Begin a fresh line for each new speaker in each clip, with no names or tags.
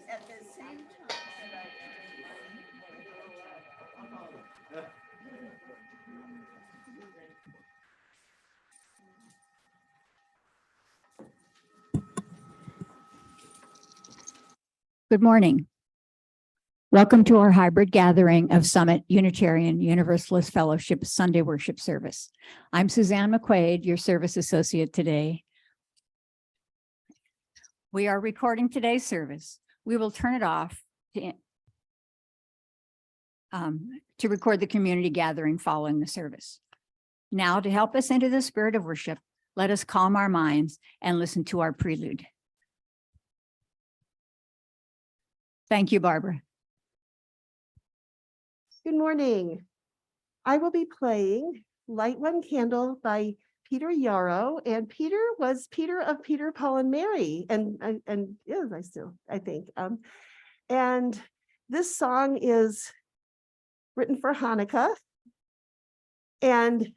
At the same time
Good morning. Welcome to our hybrid gathering of Summit Unitarian Universalist Fellowship Sunday Worship Service. I'm Suzanne McQuaid, your service associate today. We are recording today's service. We will turn it off to record the community gathering following the service. Now, to help us into the spirit of worship, let us calm our minds and listen to our prelude. Thank you, Barbara.
Good morning. I will be playing Light One Candle by Peter Yarrow, and Peter was Peter of Peter, Paul, and Mary, and is I think. And this song is written for Hanukkah, and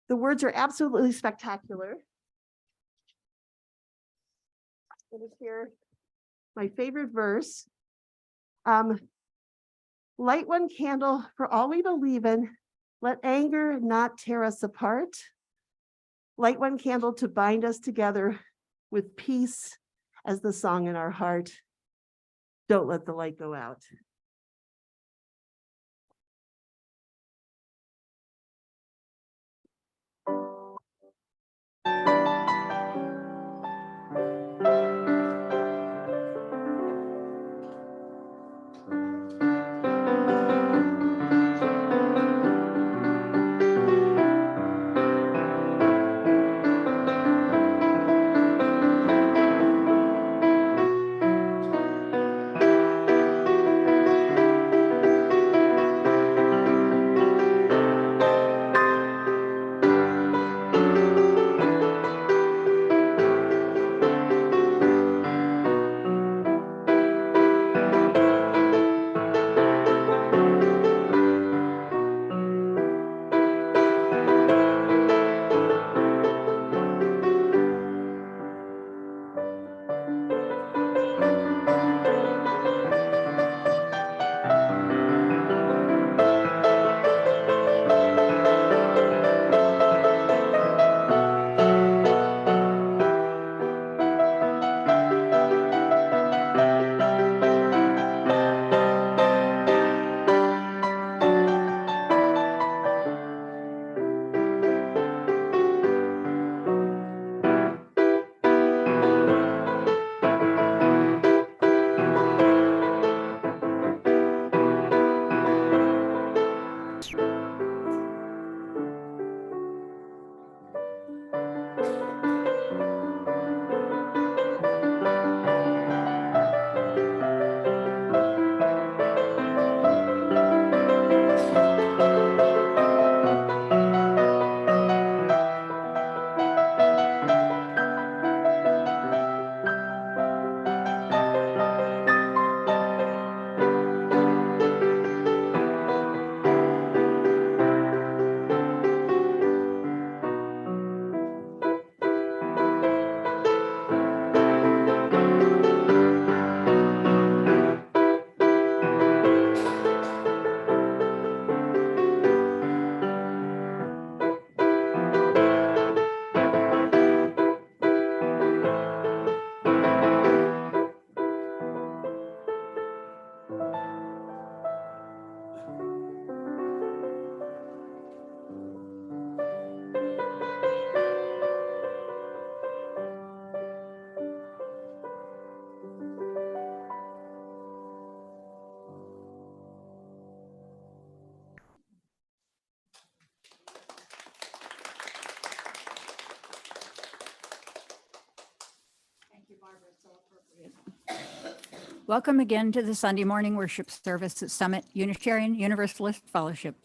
the words are absolutely spectacular. I'm going to hear my favorite verse. Light one candle for all we believe in. Let anger not tear us apart. Light one candle to bind us together with peace as the song in our heart. Don't let the light go out.
Welcome again to the Sunday morning worship service at Summit Unitarian Universalist Fellowship.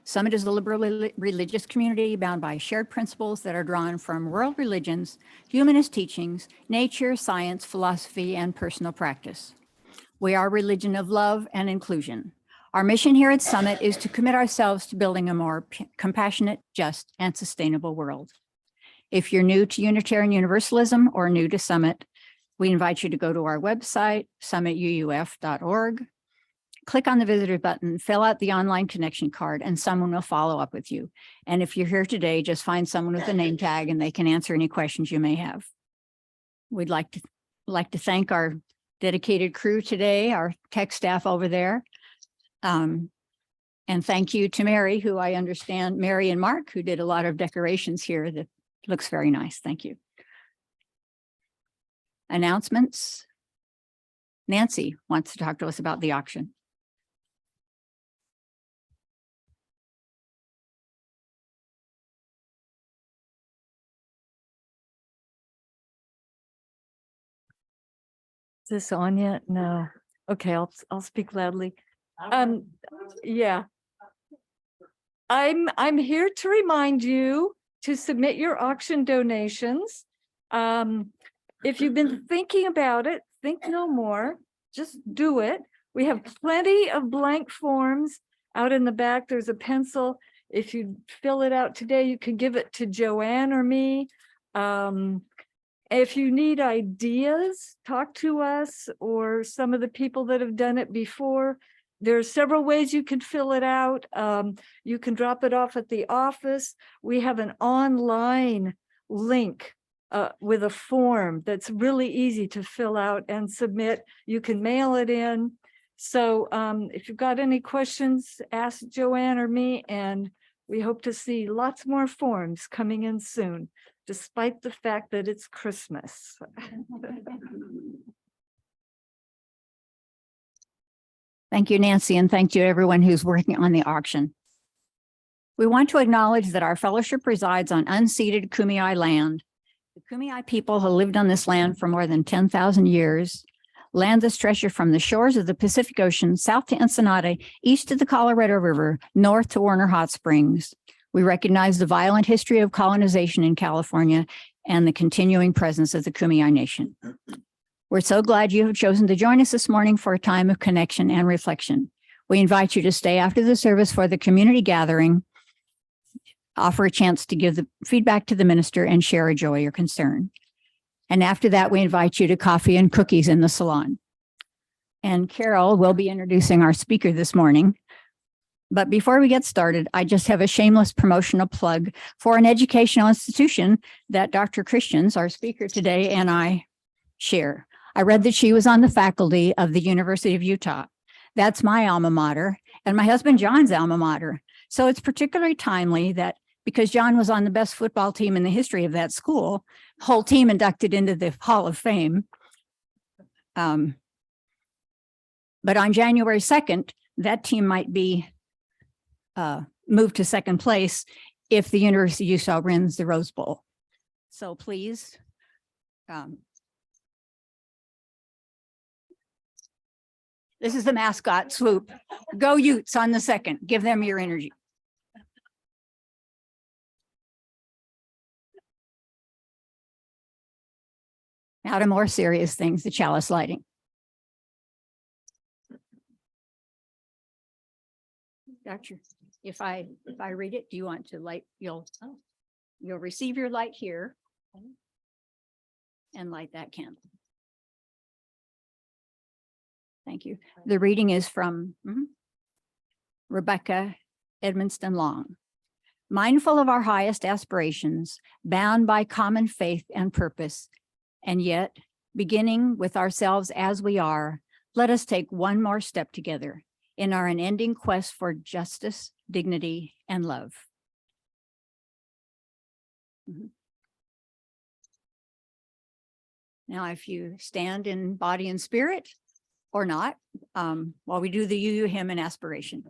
Summit is a liberal religious community bound by shared principles that are drawn from world religions, humanist teachings, nature, science, philosophy, and personal practice. We are a religion of love and inclusion. Our mission here at Summit is to commit ourselves to building a more compassionate, just, and sustainable world. If you're new to Unitarian Universalism or new to Summit, we invite you to go to our website, summituuf.org, click on the visitor button, fill out the online connection card, and someone will follow up with you. And if you're here today, just find someone with a name tag and they can answer any questions you may have. We'd like to thank our dedicated crew today, our tech staff over there. And thank you to Mary, who I understand, Mary and Mark, who did a lot of decorations here that looks very nice. Thank you. Announcements. Nancy wants to talk to us about the auction.
Is this on yet? No. Okay, I'll speak loudly. Yeah. I'm here to remind you to submit your auction donations. If you've been thinking about it, think no more, just do it. We have plenty of blank forms out in the back. There's a pencil. If you fill it out today, you can give it to Joanne or me. If you need ideas, talk to us or some of the people that have done it before. There are several ways you can fill it out. You can drop it off at the office. We have an online link with a form that's really easy to fill out and submit. You can mail it in. So if you've got any questions, ask Joanne or me, and we hope to see lots more forms coming in soon, despite the fact that it's Christmas.
Thank you, Nancy, and thank you to everyone who's working on the auction. We want to acknowledge that our fellowship resides on unceded Kumeyaay land. The Kumeyaay people have lived on this land for more than 10,000 years. Land that's stretched from the shores of the Pacific Ocean, south to Ensenada, east to the Colorado River, north to Warner Hot Springs. We recognize the violent history of colonization in California and the continuing presence of the Kumeyaay Nation. We're so glad you have chosen to join us this morning for a time of connection and reflection. We invite you to stay after the service for the community gathering, offer a chance to give the feedback to the minister, and share a joy or concern. And after that, we invite you to coffee and cookies in the salon. And Carol will be introducing our speaker this morning. But before we get started, I just have a shameless promotional plug for an educational institution that Dr. Christiaens, our speaker today, and I share. I read that she was on the faculty of the University of Utah. That's my alma mater and my husband John's alma mater. So it's particularly timely that because John was on the best football team in the history of that school, whole team inducted into the Hall of Fame. But on January 2nd, that team might be moved to second place if the University of Utah wins the Rose Bowl. So please, this is the mascot, Swoop. Go Utes on the 2nd. Give them your energy. Now to more serious things, the chalice lighting. Doctor, if I read it, do you want to light? You'll receive your light here and light that candle. Thank you. The reading is from Rebecca Edmonston Long. Mindful of our highest aspirations, bound by common faith and purpose, and yet beginning with ourselves as we are, let us take one more step together in our unending quest for justice, dignity, and love. Now, if you stand in body and spirit or not, while we do the UU hymn and aspiration.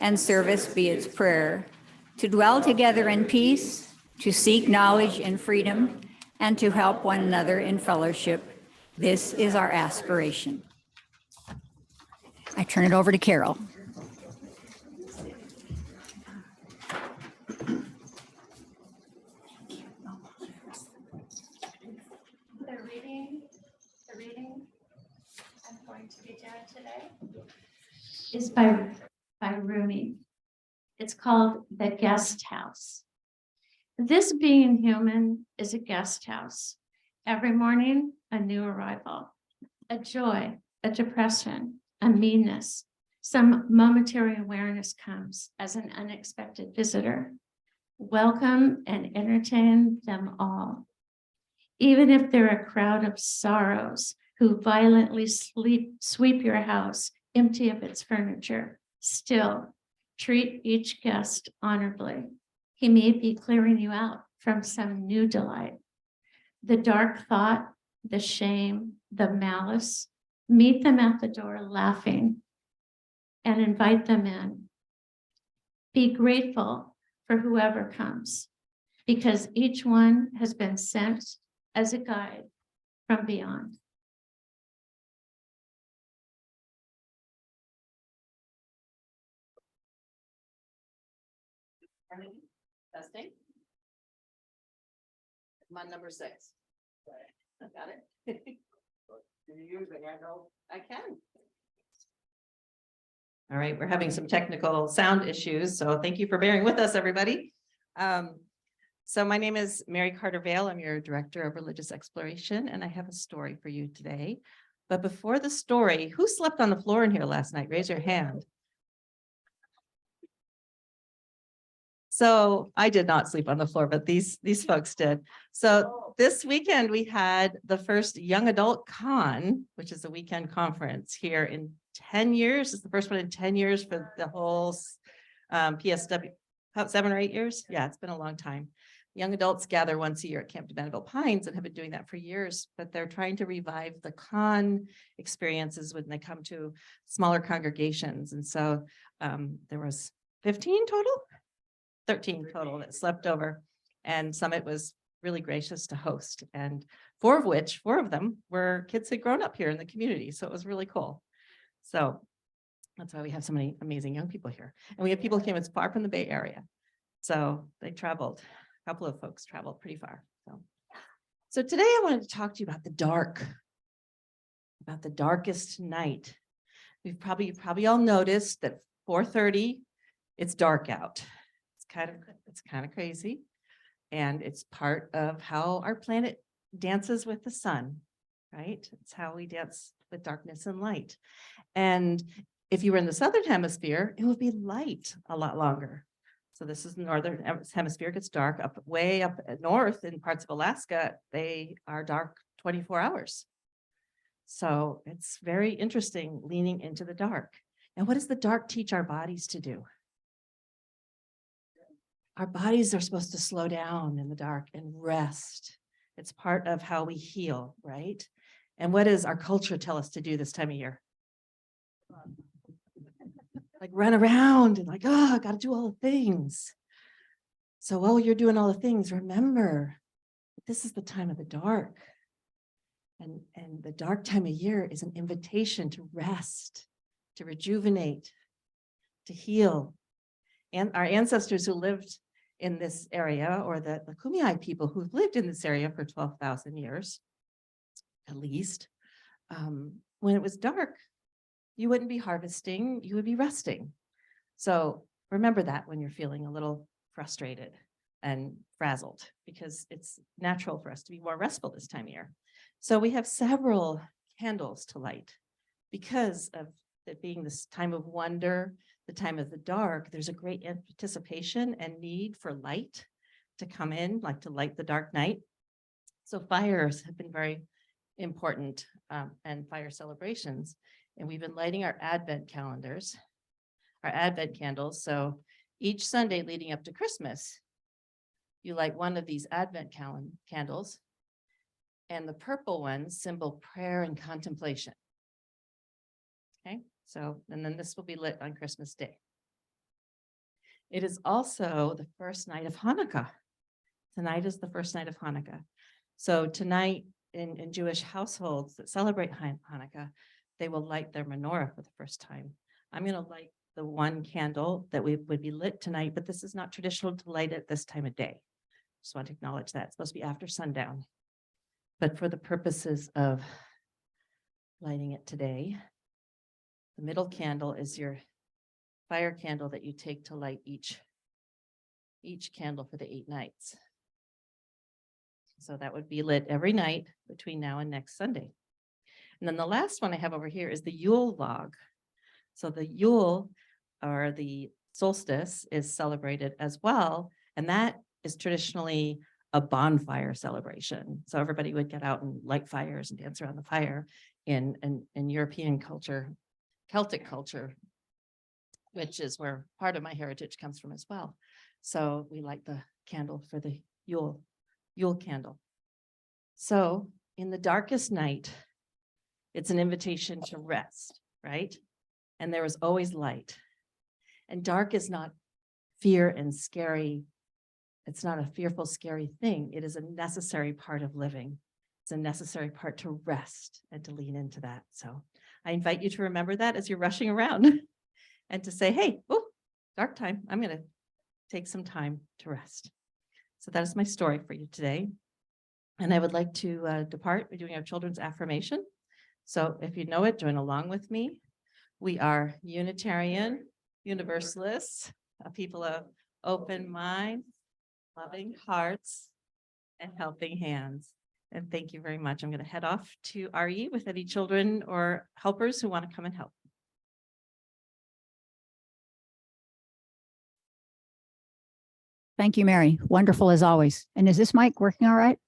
and service be its prayer, to dwell together in peace, to seek knowledge and freedom, and to help one another in fellowship. This is our aspiration. I turn it over to Carol.
The reading I'm going to be doing today is by Rumi. It's called The Guest House. This being human is a guest house. Every morning, a new arrival, a joy, a depression, a meanness. Some momentary awareness comes as an unexpected visitor. Welcome and entertain them all. Even if they're a crowd of sorrows who violently sweep your house empty of its furniture, still treat each guest honorably. He may be clearing you out from some new delight. The dark thought, the shame, the malice, meet them at the door laughing and invite them in. Be grateful for whoever comes, because each one has been sent as a guide from beyond.
Testing. I'm on number 6. I got it. Can you use the handle? I can. All right, we're having some technical sound issues, so thank you for bearing with us, everybody. So my name is Mary Carter Vale. I'm your Director of Religious Exploration, and I have a story for you today. But before the story, who slept on the floor in here last night? Raise your hand. So I did not sleep on the floor, but these folks did. So this weekend we had the first Young Adult Con, which is a weekend conference here in 10 years. It's the first one in 10 years for the whole PSW, about 7 or 8 years. Yeah, it's been a long time. Young adults gather once a year at Camp de Mandeville Pines and have been doing that for years, but they're trying to revive the con experiences when they come to smaller congregations. And so there was 15 total, 13 total that slept over, and Summit was really gracious to host, and 4 of them were kids who had grown up here in the community. So it was really cool. So that's why we have so many amazing young people here. And we have people who came as far from the Bay Area. So they traveled. A couple of folks traveled pretty far. So today I wanted to talk to you about the dark, about the darkest night. You probably all noticed that 4:30, it's dark out. It's kind of crazy. And it's part of how our planet dances with the sun, right? It's how we dance with darkness and light. And if you were in the southern hemisphere, it would be light a lot longer. So this is the northern hemisphere, gets dark way up north in parts of Alaska. They are dark 24 hours. So it's very interesting leaning into the dark. And what does the dark teach our bodies to do? Our bodies are supposed to slow down in the dark and rest. It's part of how we heal, right? And what does our culture tell us to do this time of year? Like run around and like, oh, I got to do all the things. So while you're doing all the things, remember, this is the time of the dark. And the dark time of year is an invitation to rest, to rejuvenate, to heal. And our ancestors who lived in this area, or the Kumeyaay people who've lived in this area for 12,000 years, at least, when it was dark, you wouldn't be harvesting, you would be resting. So remember that when you're feeling a little frustrated and frazzled, because it's natural for us to be more restful this time of year. So we have several candles to light because of it being this time of wonder, the time of the dark. There's a great anticipation and need for light to come in, like to light the dark night. So fires have been very important, and fire celebrations. And we've been lighting our Advent calendars, our Advent candles. So each Sunday leading up to Christmas, you light one of these Advent candles, and the purple ones symbol prayer and contemplation. Okay, so, and then this will be lit on Christmas Day. It is also the first night of Hanukkah. Tonight is the first night of Hanukkah. So tonight in Jewish households that celebrate Hanukkah, they will light their menorah for the first time. I'm going to light the one candle that would be lit tonight, but this is not traditional to light at this time of day. Just want to acknowledge that. It's supposed to be after sundown. But for the purposes of lighting it today, the middle candle is your fire candle that you take to light each candle for the 8 nights. So that would be lit every night between now and next Sunday. And then the last one I have over here is the Yule log. So the Yule, or the solstice, is celebrated as well. And that is traditionally a bonfire celebration. So everybody would get out and light fires and dance around the fire in European culture, Celtic culture, which is where part of my heritage comes from as well. So we light the candle for the Yule candle. So in the darkest night, it's an invitation to rest, right? And there is always light. And dark is not fear and scary. It's not a fearful, scary thing. It is a necessary part of living. It's a necessary part to rest and to lean into that. So I invite you to remember that as you're rushing around and to say, hey, oh, dark time. I'm going to take some time to rest. So that is my story for you today. And I would like to depart by doing our children's affirmation. So if you know it, join along with me. We are Unitarian, Universalists, a people of open minds, loving hearts, and helping hands. And thank you very much. I'm going to head off to RE with any children or helpers who want to come and help.
Thank you, Mary. Wonderful as always. And is this mic working all right?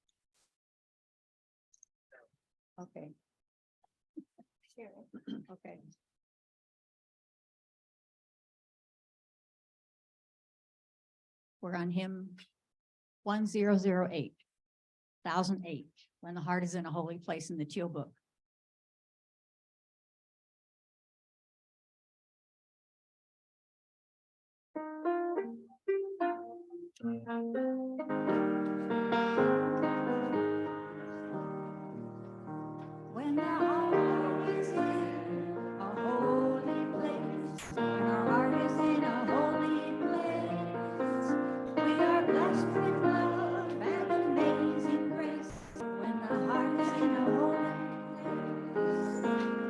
Okay. Okay. We're on hymn 1008, 1008, When the Heart is in a Holy Place in the Teal Book. When the heart is in a holy place, when our heart is in a holy place, we are blessed with love and amazing grace. When the heart is in a holy place,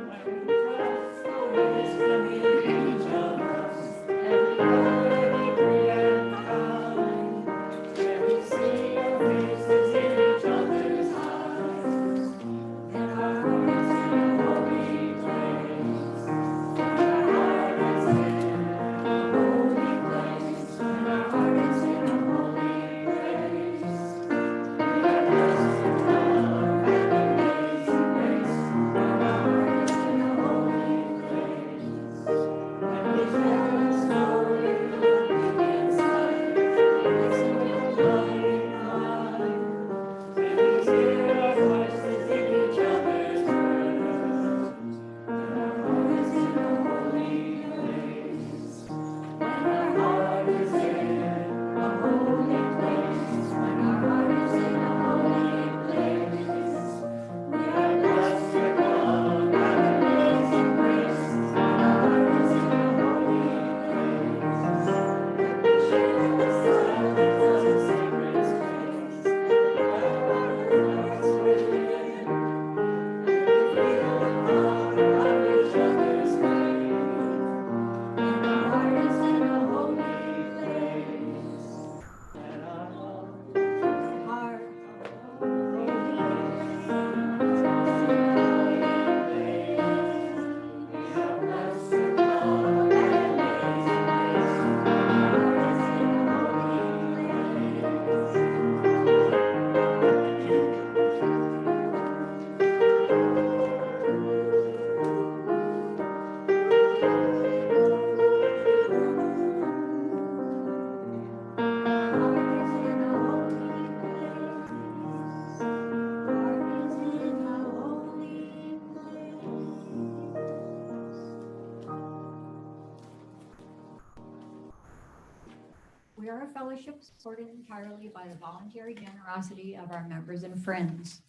when we trust the wisdom in each of us, every day and time, where we see our faces in each other's eyes, and our heart is in a are a fellowship supported entirely by the voluntary generosity of our members and friends.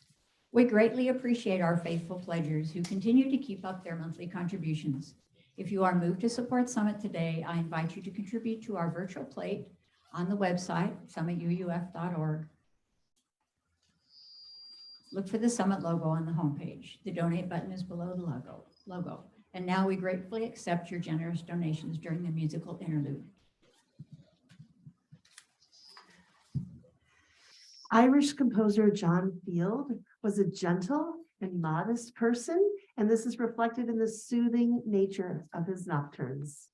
We greatly appreciate our faithful pledgers who continue to keep up their monthly contributions. If you are moved to support Summit today, I invite you to contribute to our virtual plate on the website, summituuf.org. Look for the Summit logo on the homepage. The donate button is below the logo. And now we gratefully accept your generous donations during the musical interlude.
Irish composer John Field was a gentle and modest person, and this is reflected in the soothing nature of his nocturnes.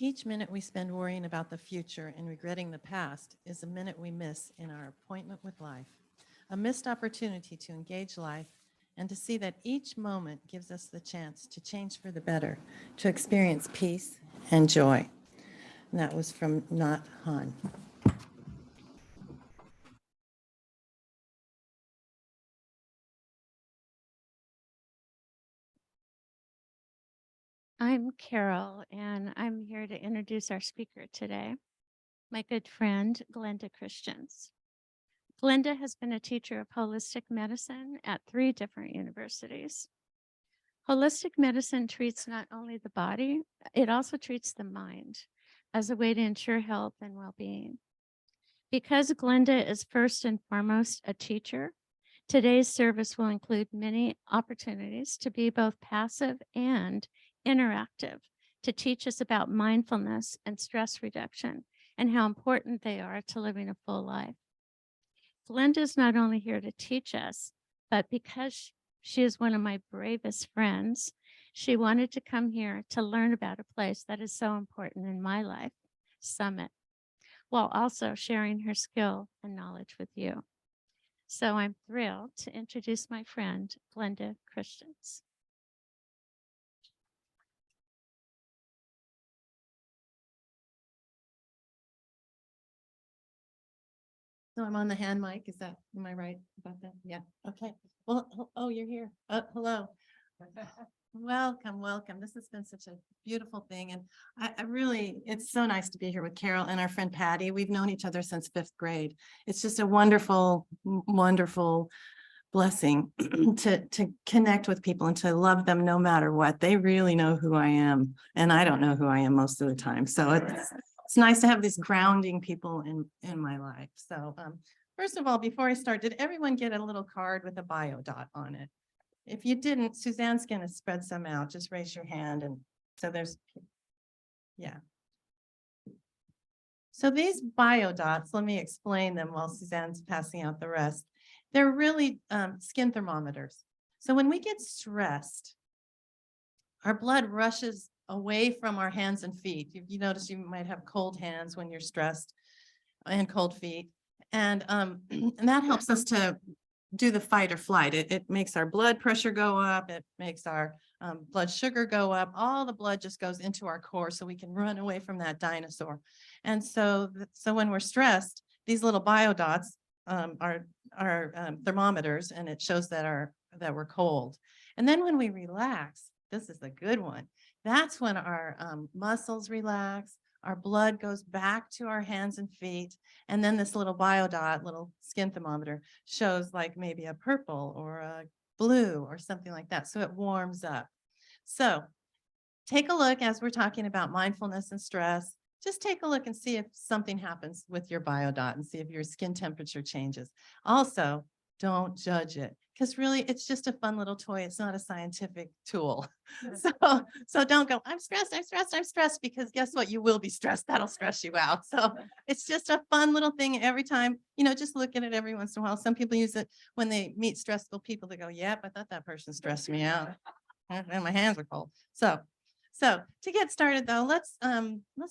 Each minute we spend worrying about the future and regretting the past is a minute we miss in our appointment with life, a missed opportunity to engage life and to see that each moment gives us the chance to change for the better, to experience peace and joy. And that was from Nat Han.
I'm Carol, and I'm here to introduce our speaker today, my good friend, Glenda Christiaens. Glenda has been a teacher of holistic medicine at 3 different universities. Holistic medicine treats not only the body, it also treats the mind as a way to ensure health and well-being. Because Glenda is first and foremost a teacher, today's service will include many opportunities to be both passive and interactive, to teach us about mindfulness and stress reduction and how important they are to living a full life. Glenda is not only here to teach us, but because She is one of my bravest friends. She wanted to come here to learn about a place that is so important in my life, Summit, while also sharing her skill and knowledge with you. So I'm thrilled to introduce my friend, Glenda Christiaens.
So I'm on the hand mic. Am I right about that? Yeah. Okay. Well, oh, you're here. Hello. Welcome, welcome. This has been such a beautiful thing. And I really, it's so nice to be here with Carol and our friend Patty. We've known each other since 5th grade. It's just a wonderful, wonderful blessing to connect with people and to love them no matter what. They really know who I am, and I don't know who I am most of the time. So it's nice to have these grounding people in my life. So first of all, before I start, did everyone get a little card with a bio dot on it? If you didn't, Suzanne's going to spread some out. Just raise your hand. And so there's, yeah. So these bio dots, let me explain them while Suzanne's passing out the rest. They're really skin thermometers. So when we get stressed, our blood rushes away from our hands and feet. If you notice, you might have cold hands when you're stressed and cold feet. And that helps us to do the fight or flight. It makes our blood pressure go up. It makes our blood sugar go up. All the blood just goes into our core so we can run away from that dinosaur. And so when we're stressed, these little bio dots are thermometers, and it shows that we're cold. And then when we relax, this is a good one. That's when our muscles relax, our blood goes back to our hands and feet. And then this little bio dot, little skin thermometer, shows like maybe a purple or a blue or something like that. So it warms up. So take a look as we're talking about mindfulness and stress. Just take a look and see if something happens with your bio dot and see if your skin temperature changes. Also, don't judge it, because really it's just a fun little toy. It's not a scientific tool. So don't go, I'm stressed, because guess what? You will be stressed. That'll stress you out. So it's just a fun little thing every time, just look at it every once in a while. Some people use it when they meet stressful people. They go, yep, I thought that person stressed me out. And my hands are cold. So to get started though, let's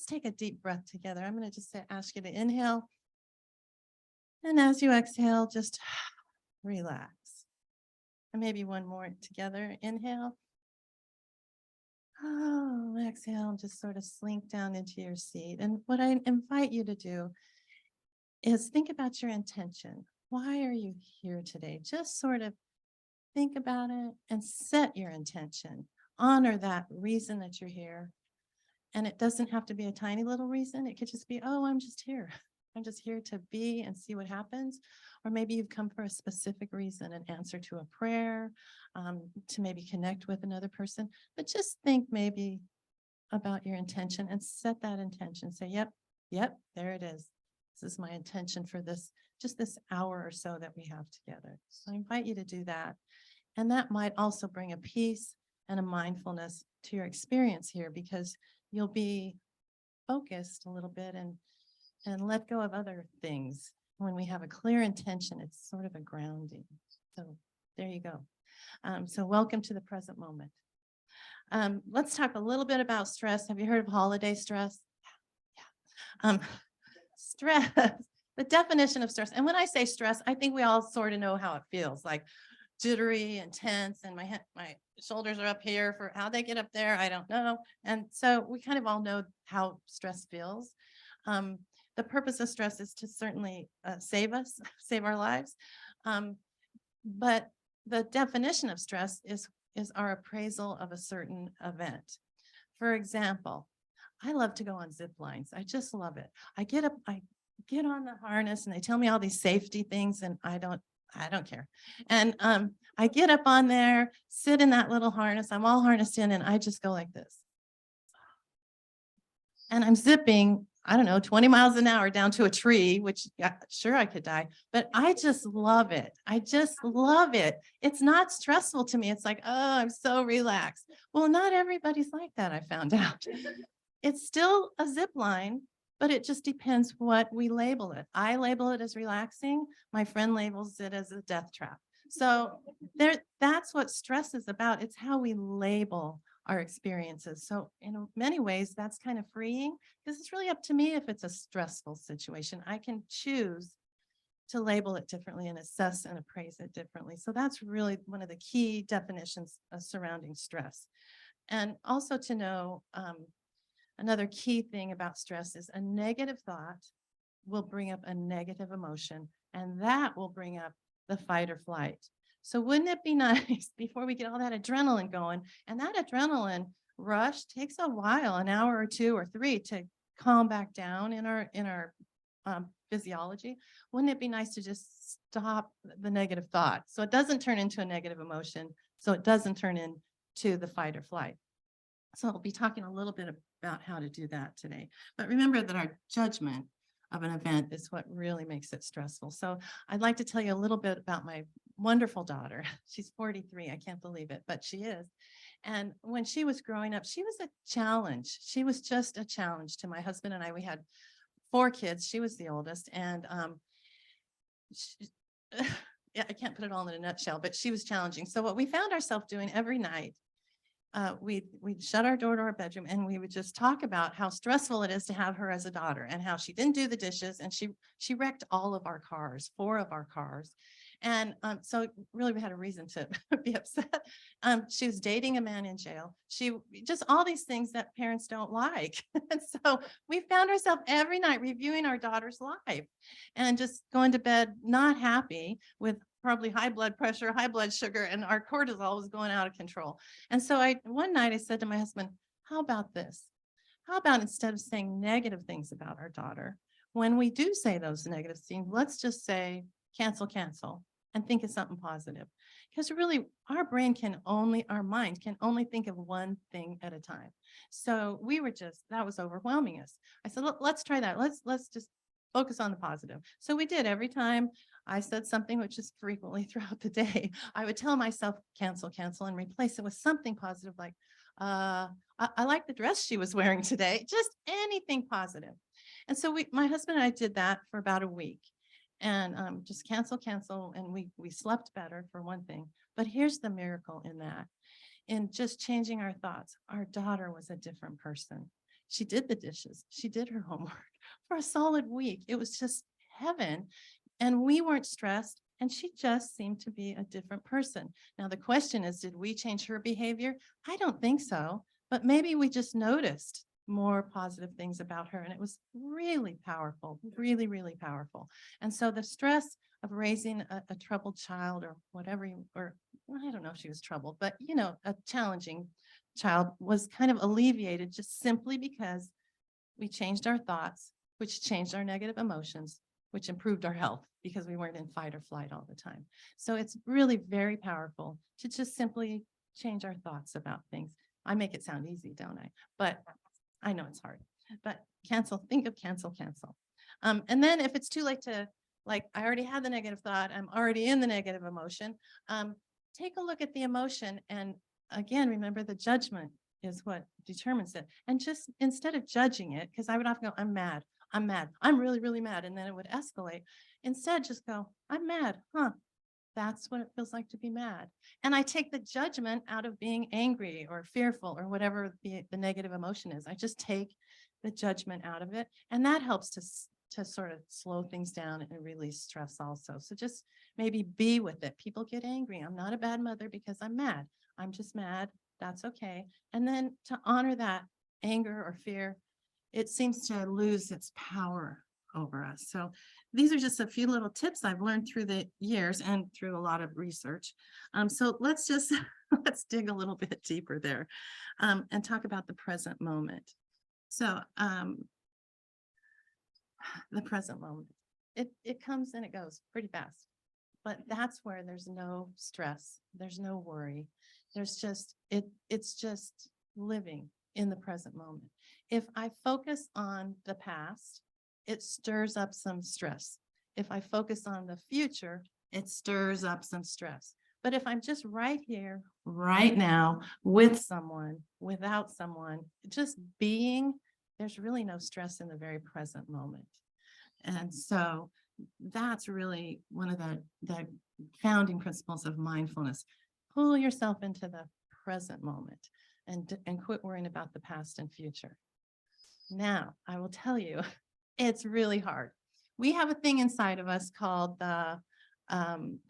take a deep breath together. I'm going to just ask you to inhale. And as you exhale, just relax. And maybe one more together. Inhale. Oh, exhale, and just sort of slink down into your seat. And what I invite you to do is think about your intention. Why are you here today? Just sort of think about it and set your intention. Honor that reason that you're here. And it doesn't have to be a tiny little reason. It could just be, oh, I'm just here. I'm just here to be and see what happens. Or maybe you've come for a specific reason, an answer to a prayer, to maybe connect with another person. But just think maybe about your intention and set that intention. Say, yep, there it is. This is my intention for just this hour or so that we have together. So I invite you to do that. And that might also bring a peace and a mindfulness to your experience here, because you'll be focused a little bit and let go of other things. When we have a clear intention, it's sort of a grounding. So there you go. So welcome to the present moment. Let's talk a little bit about stress. Have you heard of holiday stress? Yeah. Stress, the definition of stress. And when I say stress, I think we all sort of know how it feels, like jittery and tense, and my shoulders are up here. For how they get up there, I don't know. And so we kind of all know how stress feels. The purpose of stress is to certainly save our lives. But the definition of stress is our appraisal of a certain event. For example, I love to go on zip lines. I just love it. I get on the harness and they tell me all these safety things, and I don't care. And I get up on there, sit in that little harness. I'm all harnessed in, and I just go like this. And I'm zipping, I don't know, 20 miles an hour down to a tree, which sure I could die, but I just love it. I just love it. It's not stressful to me. It's like, oh, I'm so relaxed. Well, not everybody's like that, I found out. It's still a zip line, but it just depends what we label it. I label it as relaxing. My friend labels it as a death trap. So that's what stress is about. It's how we label our experiences. So in many ways, that's kind of freeing because it's really up to me if it's a stressful situation. I can choose to label it differently and assess and appraise it differently. So that's really one of the key definitions surrounding stress. And also to know another key thing about stress is a negative thought will bring up a negative emotion, and that will bring up the fight or flight. So wouldn't it be nice before we get all that adrenaline going, and that adrenaline rush takes a while, an hour or 2 or 3 to calm back down in our physiology. Wouldn't it be nice to just stop the negative thought so it doesn't turn into a negative emotion, so it doesn't turn into the fight or flight? So I'll be talking a little bit about how to do that today. But remember that our judgment of an event is what really makes it stressful. So I'd like to tell you a little bit about my wonderful daughter. She's 43. I can't believe it, but she is. And when she was growing up, she was a challenge. She was just a challenge to my husband and I. We had 4 kids. She was the oldest. And yeah, I can't put it all in a nutshell, but she was challenging. So what we found ourselves doing every night, we'd shut our door to our bedroom and we would just talk about how stressful it is to have her as a daughter and how she didn't do the dishes and she wrecked all of our cars, 4 of our cars. And so really we had a reason to be upset. She was dating a man in jail. She just all these things that parents don't like. And so we found ourselves every night reviewing our daughter's life and just going to bed not happy with probably high blood pressure, high blood sugar, and our cortisol was going out of control. And so one night I said to my husband, how about this? How about instead of saying negative things about our daughter, when we do say those negative things, let's just say cancel, cancel, and think of something positive. Because really our mind can only think of one thing at a time. So that was overwhelming us. I said, let's try that. Let's just focus on the positive. So we did. Every time I said something, which is frequently throughout the day, I would tell myself cancel, cancel, and replace it with something positive like, I like the dress she was wearing today, just anything positive. And so my husband and I did that for about a week and just cancel, cancel. And we slept better for one thing. But here's the miracle in that. In just changing our thoughts, our daughter was a different person. She did the dishes. She did her homework for a solid week. It was just heaven. And we weren't stressed. And she just seemed to be a different person. Now, the question is, did we change her behavior? I don't think so. But maybe we just noticed more positive things about her. And it was really powerful, really, really powerful. And so the stress of raising a troubled child or whatever, or I don't know if she was troubled, but a challenging child was kind of alleviated just simply because we changed our thoughts, which changed our negative emotions, which improved our health because we weren't in fight or flight all the time. So it's really very powerful to just simply change our thoughts about things. I make it sound easy, don't I? But I know it's hard. But think of cancel, cancel. And then if it's too late to, like, I already had the negative thought, I'm already in the negative emotion, take a look at the emotion. And again, remember the judgment is what determines it. And just instead of judging it, because I would often go, I'm mad, I'm really, really mad. And then it would escalate. Instead, just go, I'm mad, that's what it feels like to be mad. And I take the judgment out of being angry or fearful or whatever the negative emotion is. I just take the judgment out of it. And that helps to sort of slow things down and release stress also. So just maybe be with it. People get angry. I'm not a bad mother because I'm mad. I'm just mad. That's okay. And then to honor that anger or fear, it seems to lose its power over us. So these are just a few little tips I've learned through the years and through a lot of research. So let's dig a little bit deeper there and talk about the present moment. So the present moment, it comes and it goes pretty fast, but that's where there's no stress. There's no worry. There's just, it's just living in the present moment. If I focus on the past, it stirs up some stress. If I focus on the future, it stirs up some stress. But if I'm just right here, right now, with someone, without someone, just being, there's really no stress in the very present moment. And so that's really one of the
founding principles of mindfulness. Pull yourself into the present moment and quit worrying about the past and future. Now, I will tell you, it's really hard. We have a thing inside of us called the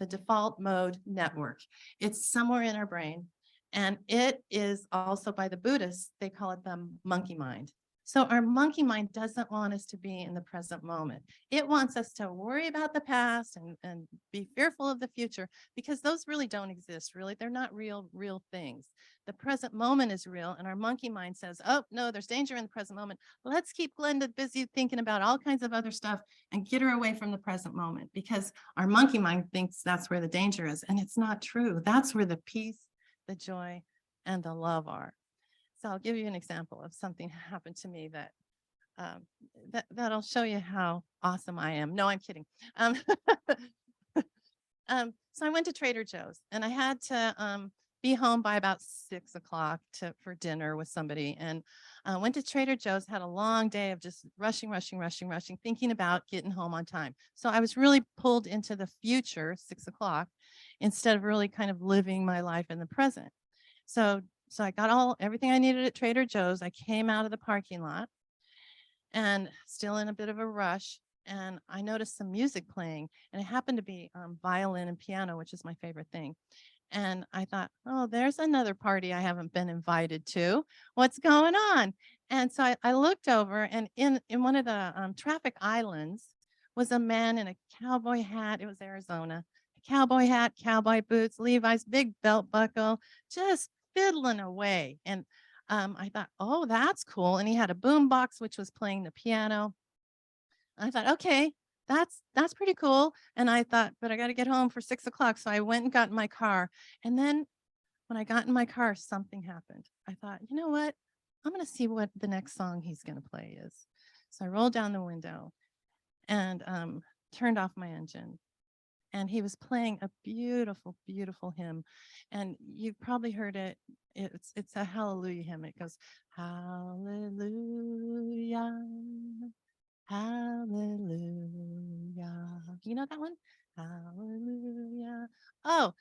default mode network. It's somewhere in our brain, and it is also by the Buddhists, they call it the monkey mind. So our monkey mind doesn't want us to be in the present moment. It wants us to worry about the past and be fearful of the future, because those really don't exist, really. They're not real things. The present moment is real, and our monkey mind says, oh, no, there's danger in the present moment. Let's keep Glenda busy thinking about all kinds of other stuff and get her away from the present moment, because our monkey mind thinks that's where the danger is, and it's not true. That's where the peace, the joy, and the love are. So I'll give you an example of something happened to me that'll show you how awesome I am. No, I'm kidding. So I went to Trader Joe's, and I had to be home by about 6 o'clock for dinner with somebody, and went to Trader Joe's, had a long day of just rushing, thinking about getting home on time. So I was really pulled into the future, 6 o'clock, instead of really kind of living my life in the present. So I got everything I needed at Trader Joe's. I came out of the parking lot and still in a bit of a rush. And I noticed some music playing, and it happened to be violin and piano, which is my favorite thing. And I thought, oh, there's another party I haven't been invited to. What's going on? And so I looked over, and in one of the traffic islands was a man in a cowboy hat. It was Arizona. A cowboy hat, cowboy boots, Levi's, big belt buckle, just fiddling away. And I thought, oh, that's cool. And he had a boom box, which was playing the piano. I thought, okay, that's pretty cool. And I thought, but I got to get home for 6 o'clock. So I went and got in my car. And then when I got in my car, something happened. I thought, you know what? I'm going to see what the next song he's going to play is. So I rolled down the window and turned off my engine. And he was playing a beautiful, beautiful hymn. And you've probably heard it. It's a hallelujah hymn. It goes, hallelujah, hallelujah. You know that one? Hallelujah. Oh,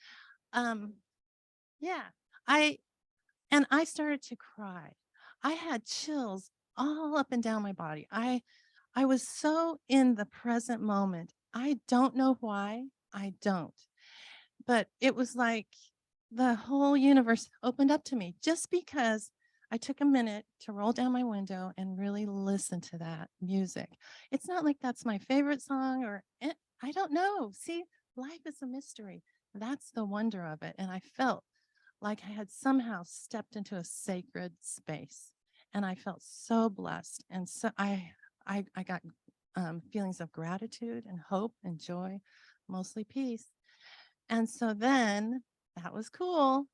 yeah. I started to cry. I had chills all up and down my body. I was so in the present moment. I don't know why. I don't. But it was like the whole universe opened up to me just because I took a minute to roll down my window and really listen to that music. It's not like that's my favorite song I don't know. See, life is a mystery. That's the wonder of it. And I felt like I had somehow stepped into a sacred space, and I felt so blessed. And so I got feelings of gratitude and hope and joy, mostly peace. And so then that was cool.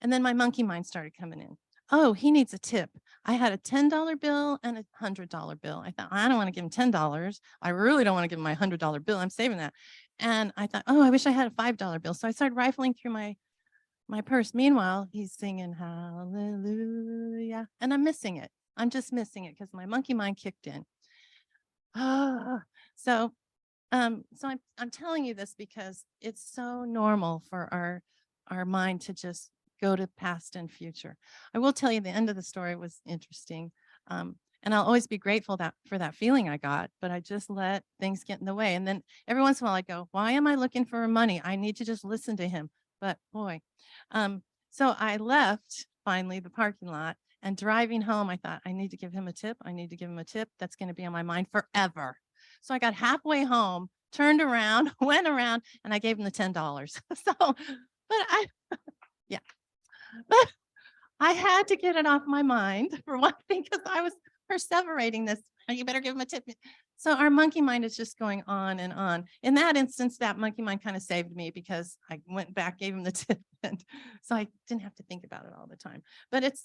And then my monkey mind started coming in. Oh, he needs a tip. I had a $10 bill and a $100 bill. I thought, I don't want to give him $10. I really don't want to give him my $100 bill. I'm saving that. And I thought, oh, I wish I had a $5 bill. So I started rifling through my purse. Meanwhile, he's singing hallelujah, and I'm missing it. I'm just missing it because my monkey mind kicked in. So I'm telling you this because it's so normal for our mind to just go to past and future. I will tell you the end of the story was interesting. And I'll always be grateful for that feeling I got, but I just let things get in the way. And then every once in a while I go, why am I looking for money? I need to just listen to him. But boy, so I left finally the parking lot, and driving home, I thought, I need to give him a tip. I need to give him a tip. That's going to be on my mind forever. So I got halfway home, turned around, went around, and I gave him the $10. But I had to get it off my mind for one thing, because I was perseverating this. Oh, you better give him a tip. So our monkey mind is just going on and on. In that instance, that monkey mind kind of saved me, because I went back, gave him the tip, and so I didn't have to think about it all the time. But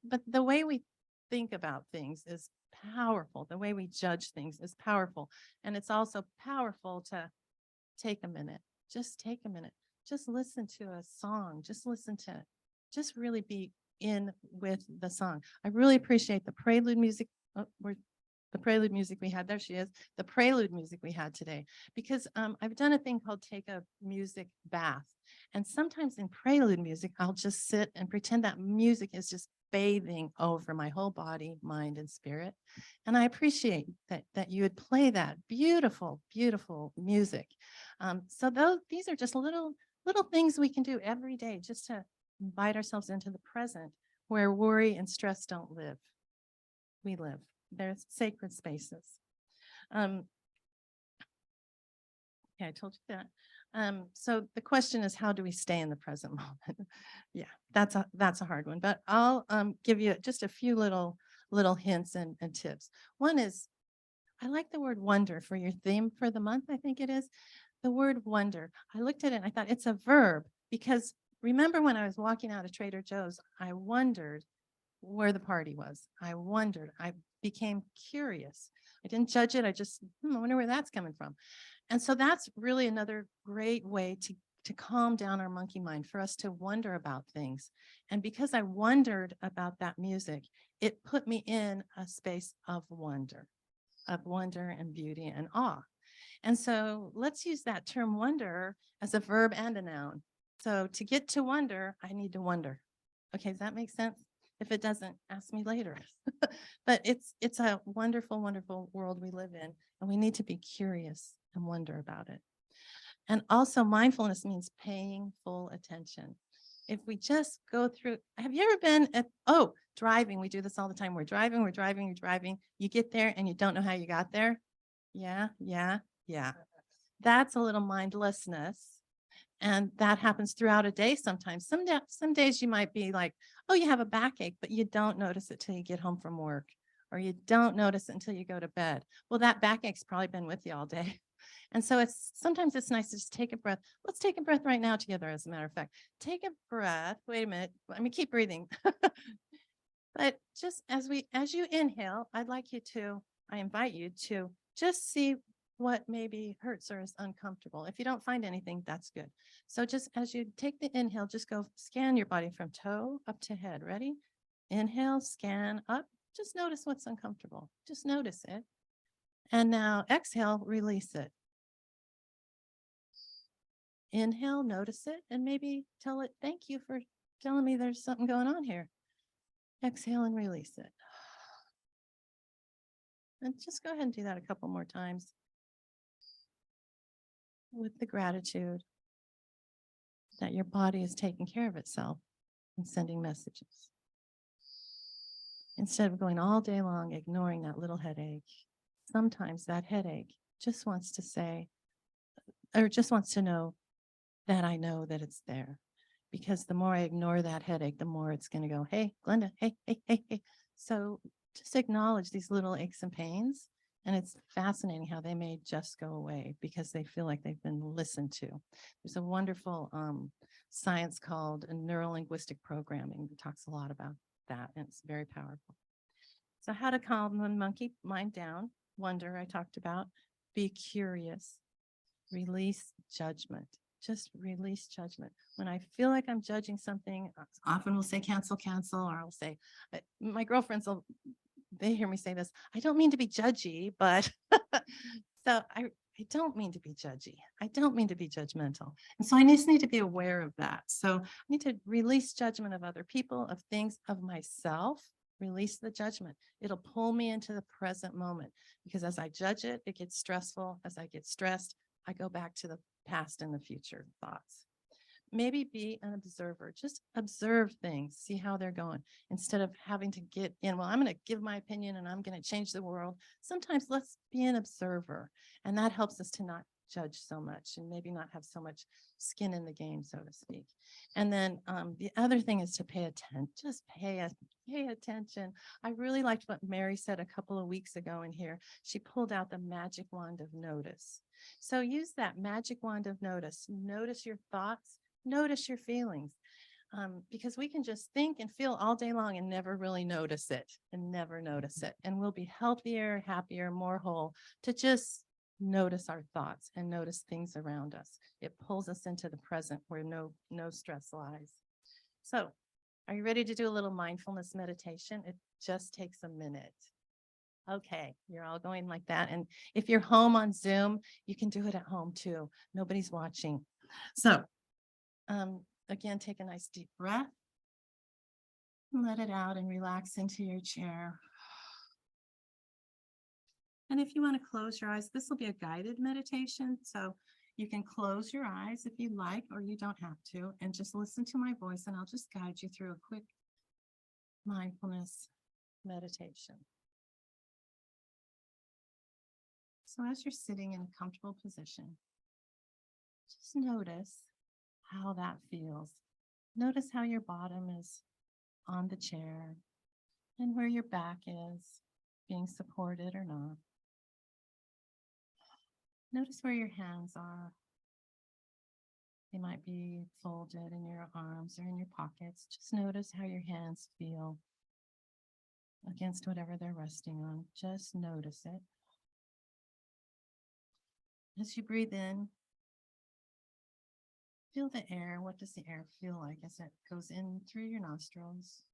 but the way we think about things is powerful. The way we judge things is powerful. And it's also powerful to take a minute, just take a minute, just listen to a song, just really be in with the song. I really appreciate the prelude music. Oh, the prelude music we had, there she is, the prelude music we had today, because I've done a thing called take a music bath. And sometimes in prelude music, I'll just sit and pretend that music is just bathing over my whole body, mind, and spirit. And I appreciate that you would play that beautiful, beautiful music. So these are just little things we can do every day just to invite ourselves into the present, where worry and stress don't live. We live. They're sacred spaces. Yeah, I told you that. So the question is, how do we stay in the present moment? Yeah, that's a hard one, but I'll give you just a few little hints and tips. One is, I like the word wonder for your theme for the month, I think it is. The word wonder. I looked at it and I thought it's a verb, because remember when I was walking out of Trader Joe's, I wondered where the party was. I wondered, I became curious. I didn't judge it. I just, I wonder where that's coming from. And so that's really another great way to calm down our monkey mind, for us to wonder about things. And because I wondered about that music, it put me in a space of wonder and beauty and awe. And so let's use that term wonder as a verb and a noun. So to get to wonder, I need to wonder. Okay, does that make sense? If it doesn't, ask me later. But it's a wonderful, wonderful world we live in, and we need to be curious and wonder about it. And also mindfulness means paying full attention. If we just go through, have you ever been at, driving, we do this all the time. We're driving. You get there and you don't know how you got there. Yeah. That's a little mindlessness. And that happens throughout a day sometimes. Some days you might be like, oh, you have a backache, but you don't notice it till you get home from work, or you don't notice it until you go to bed. Well, that backache's probably been with you all day. And so sometimes it's nice to just take a breath. Let's take a breath right now together, as a matter of fact. Take a breath. Wait a minute. Keep breathing. But just as you inhale, I invite you to just see what maybe hurts or is uncomfortable. If you don't find anything, that's good. So just as you take the inhale, just go scan your body from toe up to head. Ready? Inhale, scan up. Just notice what's uncomfortable. Just notice it. And now exhale, release it. Inhale, notice it, and maybe tell it, thank you for telling me there's something going on here. Exhale and release it. And just go ahead and do that a couple more times with the gratitude that your body is taking care of itself and sending messages. Instead of going all day long ignoring that little headache, sometimes that headache just wants to say, or just wants to know that I know that it's there. Because the more I ignore that headache, the more it's going to go, hey, Glenda, hey. So just acknowledge these little aches and pains. And it's fascinating how they may just go away because they feel like they've been listened to. There's a wonderful science called neurolinguistic programming that talks a lot about that, and it's very powerful. So how to calm the monkey mind down? Wonder, I talked about. Be curious. Release judgment. Just release judgment. When I feel like I'm judging something, often will say cancel, or I'll say, my girlfriends they hear me say this, I don't mean to be judgy, but so I don't mean to be judgy. I don't mean to be judgmental. And so I just need to be aware of that. So I need to release judgment of other people, of things, of myself. Release the judgment. It'll pull me into the present moment, because as I judge it, it gets stressful. As I get stressed, I go back to the past and the future thoughts. Maybe be an observer. Just observe things, see how they're going, instead of having to get in, well, I'm going to give my opinion and I'm going to change the world. Sometimes let's be an observer, and that helps us to not judge so much and maybe not have so much skin in the game, so to speak. And then the other thing is to pay attention. Just pay attention. I really liked what Mary said a couple of weeks ago in here. She pulled out the magic wand of notice. So use that magic wand of notice. Notice your thoughts. Notice your feelings, because we can just think and feel all day long and never really notice it and we'll be healthier, happier, more whole to just notice our thoughts and notice things around us. It pulls us into the present where no stress lies. So are you ready to do a little mindfulness meditation? It just takes a minute. Okay, you're all going like that. And if you're home on Zoom, you can do it at home too. Nobody's watching. So, again, take a nice deep breath. Let it out and relax into your chair. And if you want to close your eyes, this will be a guided meditation. So you can close your eyes if you like, or you don't have to, and just listen to my voice, and I'll just guide you through a quick mindfulness meditation. So as you're sitting in a comfortable position, just notice how that feels. Notice how your bottom is on the chair and where your back is being supported or not. Notice where your hands are. They might be folded in your arms or in your pockets. Just notice how your hands feel against whatever they're resting on. Just notice it. As you breathe in, feel the air. What does the air feel like as it goes in through your nostrils?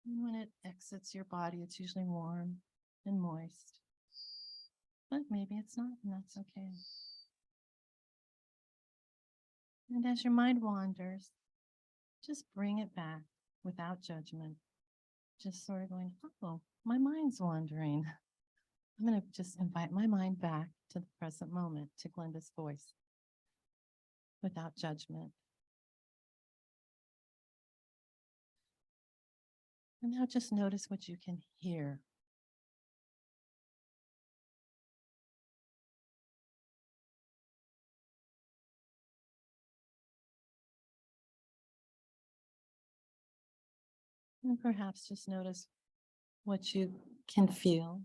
And when it exits your body, it's usually warm and moist. But maybe it's not, and that's okay. And as your mind wanders, just bring it back without judgment. Just sort of going, oh, my mind's wandering. I'm going to just invite my mind back to the present moment, to Glenda's voice, without judgment. And now just notice what you can hear. And perhaps just notice what you can feel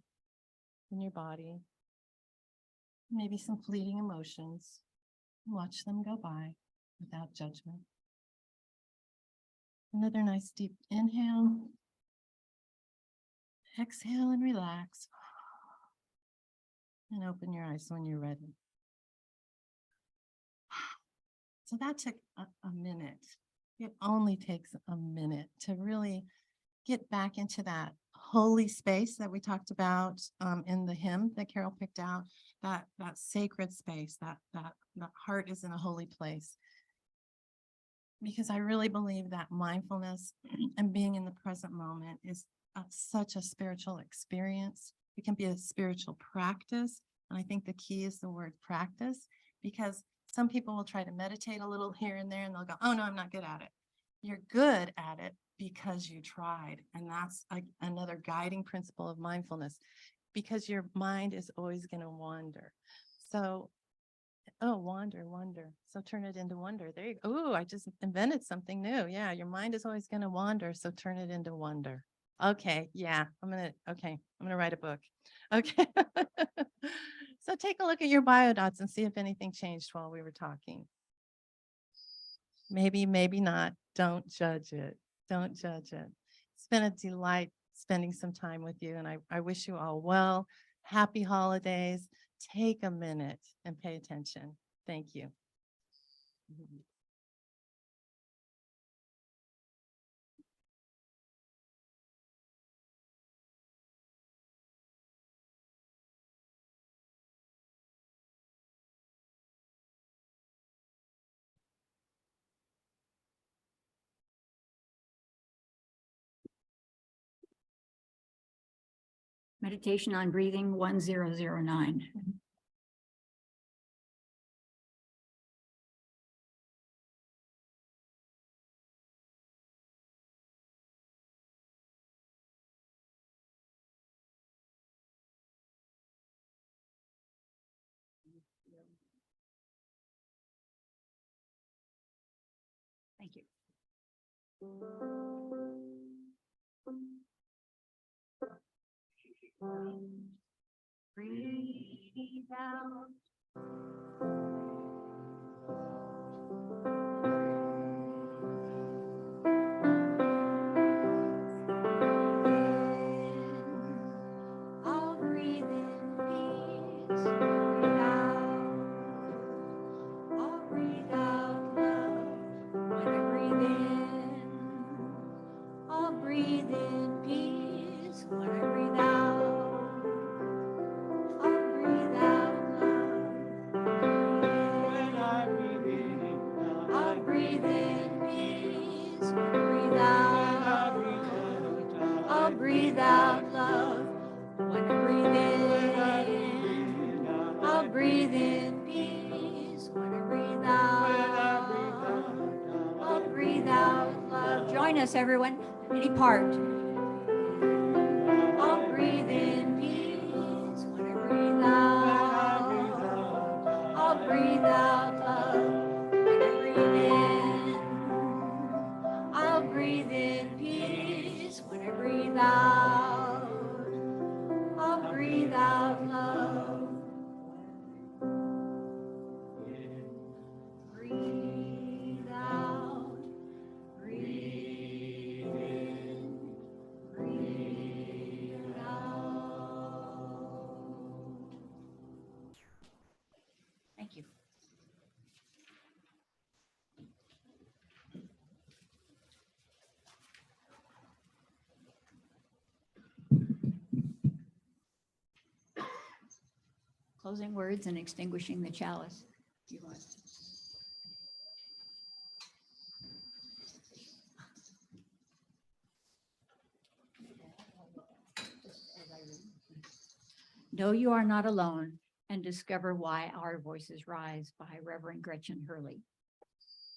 in your body. Maybe some fleeting emotions. Watch them go by without judgment. Another nice deep inhale. Exhale and relax. And open your eyes when you're ready. So that took a minute. It only takes a minute to really get back into that holy space that we talked about in the hymn that Carol picked out, that sacred space, that heart is in a holy place. Because I really believe that mindfulness and being in the present moment is such a spiritual experience. It can be a spiritual practice. And I think the key is the word practice, because some people will try to meditate a little here and there and they'll go, oh no, I'm not good at it. You're good at it because you tried. And that's another guiding principle of mindfulness, because your mind is always going to wander. So, wander. So turn it into wonder. There you go. Oh, I just invented something new. Yeah, your mind is always going to wander. So turn it into wonder. Okay, yeah, I'm going to write a book. Okay. So take a look at your biodots and see if anything changed while we were talking. Maybe not. Don't judge it. Don't judge it. It's been a delight spending some time with you, and I wish you all well. Happy holidays. Take a minute and pay attention. Thank you.
Meditation on breathing 1009. Thank you. Breathe out. I'll breathe in peace. Breathe out. I'll breathe out love. When I breathe in, I'll breathe in peace. When I breathe out, join us, everyone. Any part. I'll breathe in peace when I breathe out. I'll breathe out love when I breathe in. I'll breathe in peace when I breathe out. I'll breathe out love. Breathe out. Breathe in. Breathe out. Thank you. Closing words and extinguishing the chalice. You want? Know you are not alone, and discover why our voices rise, by Reverend Gretchen Hurley.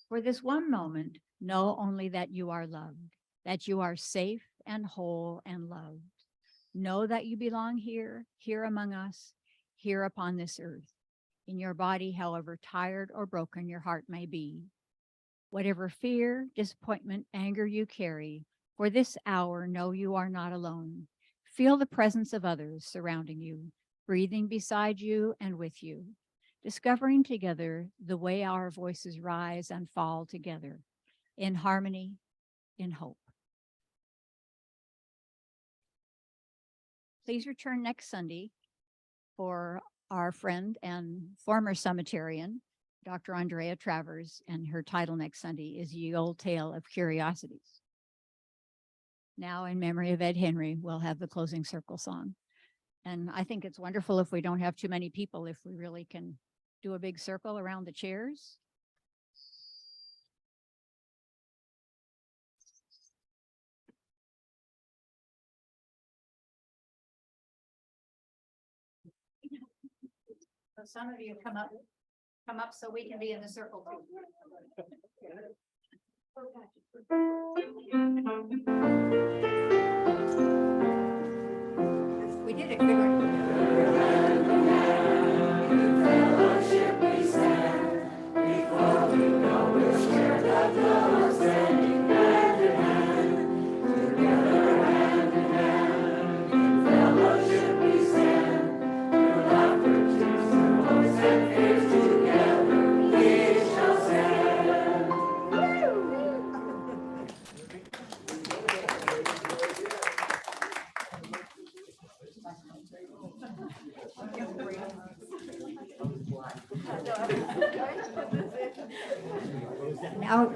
For this one moment, know only that you are loved, that you are safe and whole and loved. Know that you belong here, here among us, here upon this earth, in your body, however tired or broken your heart may be. Whatever fear, disappointment, anger you carry, for this hour, know you are not alone. Feel the presence of others surrounding you, breathing beside you and with you, discovering together the way our voices rise and fall together, in harmony, in hope. Please return next Sunday for our friend and former cemeterian, Dr. Andrea Travers, and her title next Sunday is Ye Old Tale of Curiosities. Now, in memory of Ed Henry, we'll have the closing circle song. And I think it's wonderful if we don't have too many people, if we really can do a big circle around the chairs. So some of you come up so we can be in the circle too. We did it. Good one. Now,